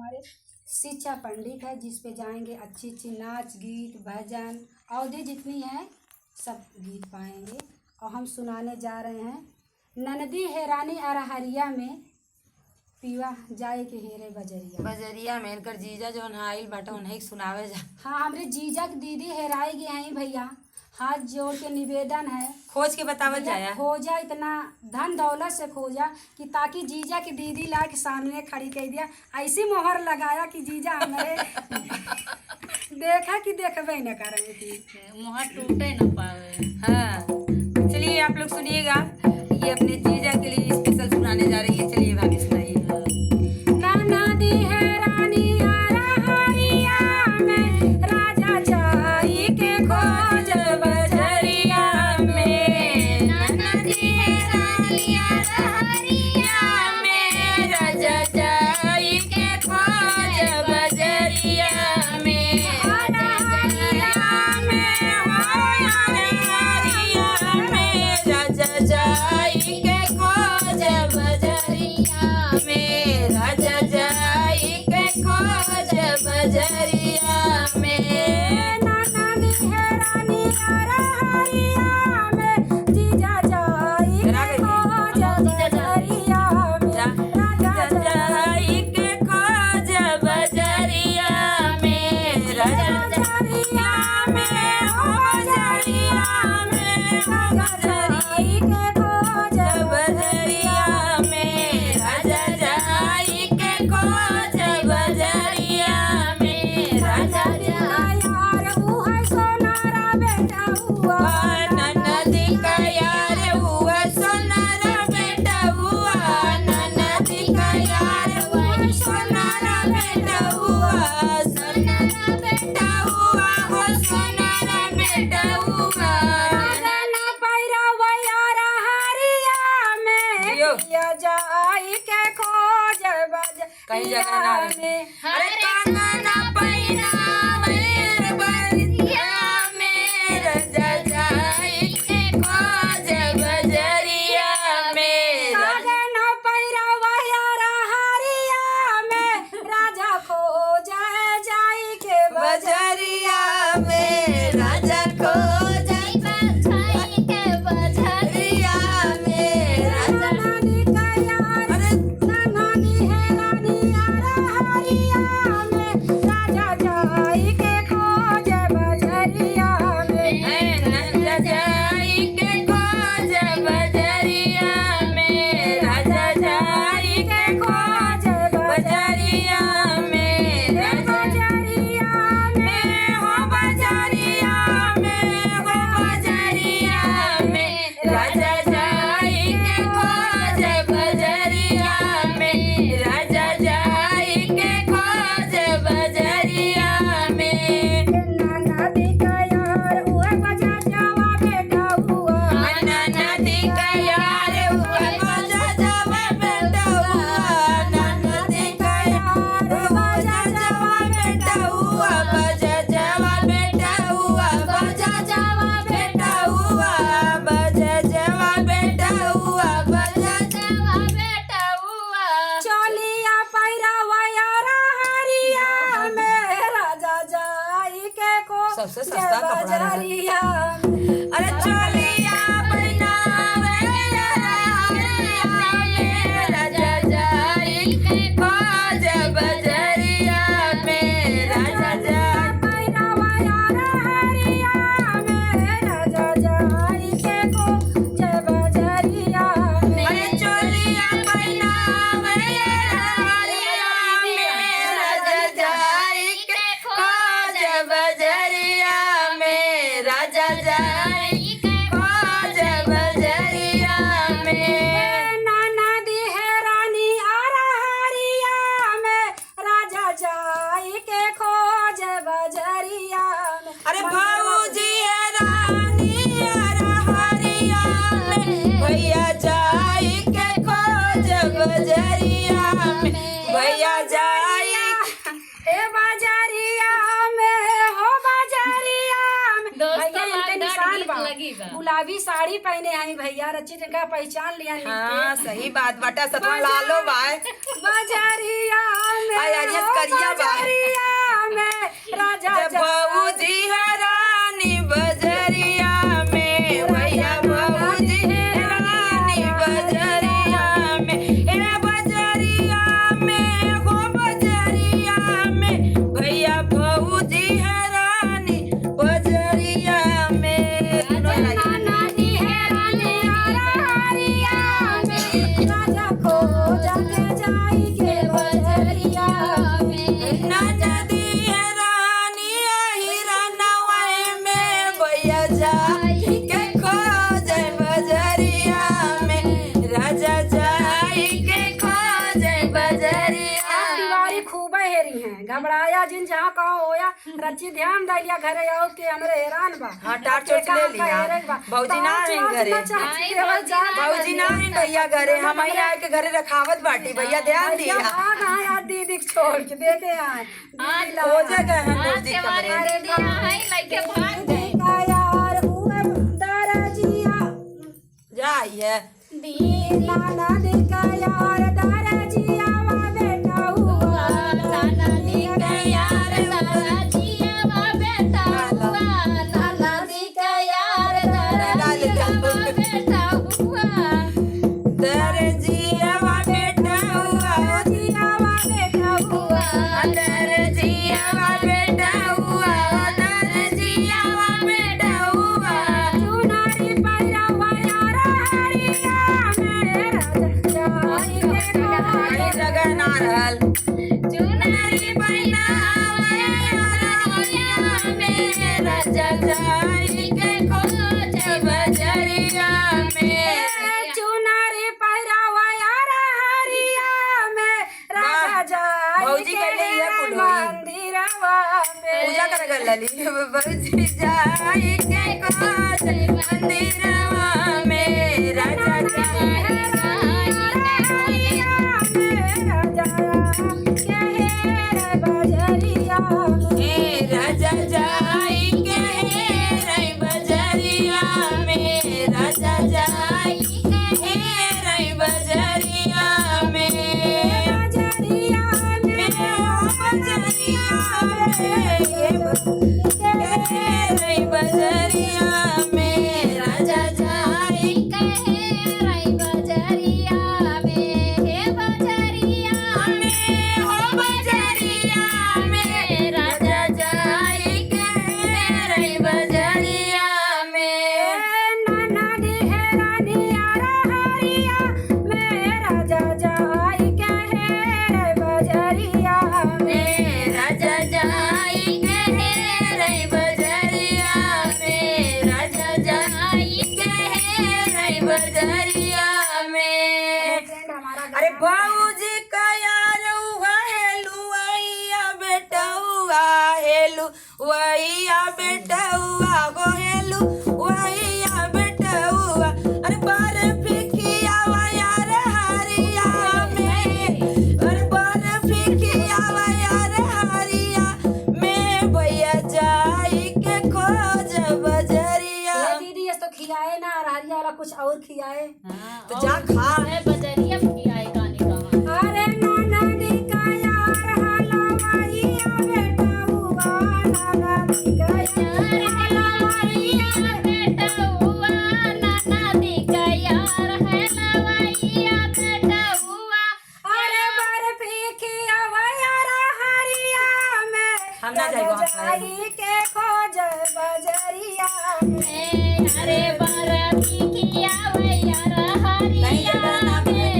हमारे शिक्षा पंडित है, जिस पे जाएंगे अच्छी अच्छी नाच गीत भजन अवधि जितनी है सब गीत पाएंगे। और हम सुनाने जा रहे हैं ननदी है रानी अरहरिया में पीवा जाए के हेरे बजरिया। बजरिया में इनकर जीजा जो आइल बाटा उन्हें सुनावे जा। हाँ, हमरे जीजा की दीदी हेराई गए हैं भैया, हाथ जोड़ के निवेदन है खोज के बतावल जाया। खोजा इतना धन दौलत से खोजा कि ताकि जीजा की दीदी ला के सामने खड़ी कर दिया, ऐसी मोहर लगाया कि जीजा हमारे देखा कि देखबे न करेंगे कि मुहर टूटे न पावे। हाँ, चलिए आप लोग सुनिएगा, ये अपने जीजा के लिए स्पेशल सुनाने जा रही है। चलिए भाभी सुनाइए। ननदी है रानी अरहरिया में राजा जाई के खोज बजरिया में। ननदी है रानी अरहरिया में राजा जाई के खोज बजरिया में। अरहरिया में हो अरहरिया में राजा जाई के खोज बजरिया में। राजा जाई के खोज बजरिया में। ननदी है रानी अरहरिया में जीजा जाई के खोज बजरिया में। राजा जाई के खोज बजरिया में। राजा जरिया में हो जरिया में। राजा जाई के खोज बजरिया में। राजा जाई के खोज बजरिया में। राजा यार वो है सोनारा बेटा हुआ ननदी का यार हुआ सोनारा बेटा हुआ। ननदी का यार हुआ सोनारा बेटा हुआ। सोनारा बेटा हुआ हो सोनारा बेटा हुआ। ना पैरा वयारा हरिया में यो। या जाई के खोज कहीं जगह ना बजरिया में। अरे कंगना पहिरावे बरिया में। राजा जाई के खोज बजरिया में। ना पैरा वयारा हरिया में राजा खोज जाई के बजरिया में। राजा खोज जाई के बजरिया में। राजा ननदी का यार ननदी है रानी अरहरिया में राजा जाई के खोज बजरिया में। राजा जाई के खोज बजरिया में। राजा जाई के खोज बजरिया में। बजरिया में हो बजरिया में हो बजरिया में। राजा जाई के खोज बजरिया में। राजा जाई के खोज बजरिया में। ननदी का यार हुआ बजा जावा बेटा हुआ ननदी का यार हुआ बजा जावा बेटा हुआ। ननदी का यार बजा जावा बेटा हुआ। बजा जावा बेटा हुआ। बजा जावा बेटा हुआ। बजा जावा बेटा हुआ। बजा जावा बेटा हुआ। चलिया पैरा वयारा हरिया में राजा जाई के को सबसे सस्ता कपड़ा रहा। बजरिया अरे चलिया बनावे हरिया में। राजा जाई के खोज बजरिया में। राजा जाई पैरा वयारा हरिया में राजा जाई के को बजरिया में। अरे चलिया बनावे हरिया में। राजा जाई के खोज बजरिया में। राजा जाई के खोज बजरिया में। ननदी है रानी अरहरिया में राजा जाई के खोज बजरिया में। अरे भाऊजी है रानी अरहरिया में। भैया जाई के खोज बजरिया में। भैया जाई ए बजरिया में हो बजरिया में। भैया इनके निशान बा लगी बा। गुलाबी साड़ी पहने हैं भैया, रचित का पहचान लिया हाँ सही बात बाटा सतवा लालो बाय बजरिया में आज हो खूब हेरी हैं घबराया जिन जहाँ कहो होया रची ध्यान दैलिया घरे आओ के हमरे हैरान बा हाँ, टाट चोट ले लिया। भौजी ना आइन घरे। भौजी ना आइन भैया घरे, हम ही आए के घरे रखावत बाटी, भैया ध्यान दिया। यार दीदी को छोड़ के देखे आए हो जाएगा हम भौजी कमरे। लइके भाग गए का यार उहे दरजिया जाई है नाना देखा यार दरजिया वा बेटा हुआ नाना दिका यार दरजिया वा बेटा हुआ नाना दिका यार दरजिया वा बेटा हुआ दरजिया वा बेटा हुआ, दरजिया वा बेटा हुआ दरजिया वा बेटा हुआ, दरजिया वा बेटा हुआ। चुनारी पैरा वा यार हरिया मेरा जाई के कहीं जगह ना रहल। चुनरी पैना मेरा जजाई के खोज बजरिया में चुनारी पैरावा यार हरिया में राजा जाई भौजी के लिए ये कुल होई। मंदिरवा में पूजा करे गल लली भौजी जाई के खोज मंदिरवा में राजा जाई ए राजा जाई के रे बजरिया में, राजा जाई के रे बजरिया में, बजरिया में रे बजरिया में, राजा जाई हो बजरिया में, राजा जाई के रे बजरिया में। राजा जाई के रे बजरिया में, राजा जाई के रे बजरिया में। अरे भौजी का यार हुआ हेलू वैया बेटा हुआ हेलू वैया बेटा हुआ गो हेलू वैया बेटा हुआ। अरे बार फिकिया वा यार हरिया में, अरे बार फिकिया वा यार हरिया में, भैया जाई के खोज बजरिया। दीदी ये तो खिलाए ना हरिया वाला कुछ और खिलाए तो जा खा। बजरिया की आई गाने कहा अरे नाना दिका यार हलवाइया बेटा हुआ नाना दिका यार हलवाइया बेटा हुआ नाना दिका यार है लवैया बेटा हुआ अरे बर्फी खियावा यार हरिया में हम ना जाइबो, हम जाई के खोज बजरिया में अरे बरफी किया यार हरिया में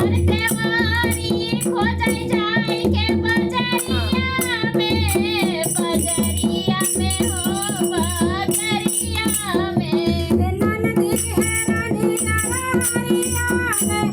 अरे देवारी खोजई जाए के बजरिया में हो बजरिया में ननदी है रानी हरिया में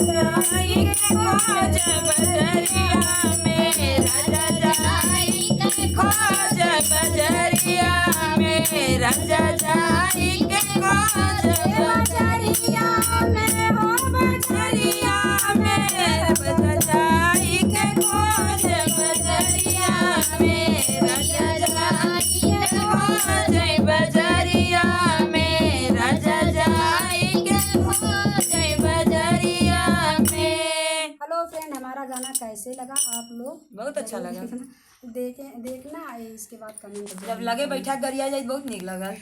जाई के खोज बजरिया में, राजा जाई के खोज बजरिया में, राजा जाई के खोज बजरिया में हो बजरिया में, राजा जाई के खोज बजरिया में, राजा जाई के खोज बजरिया में, राजा जाई के खोज बजरिया में। हेलो फ्रेंड हमारा गाना कैसे लगा आप लोग बहुत अच्छा लगा। देखना इसके बाद कमेंट जब लगे बैठा गरिया जाए बहुत निक लगल।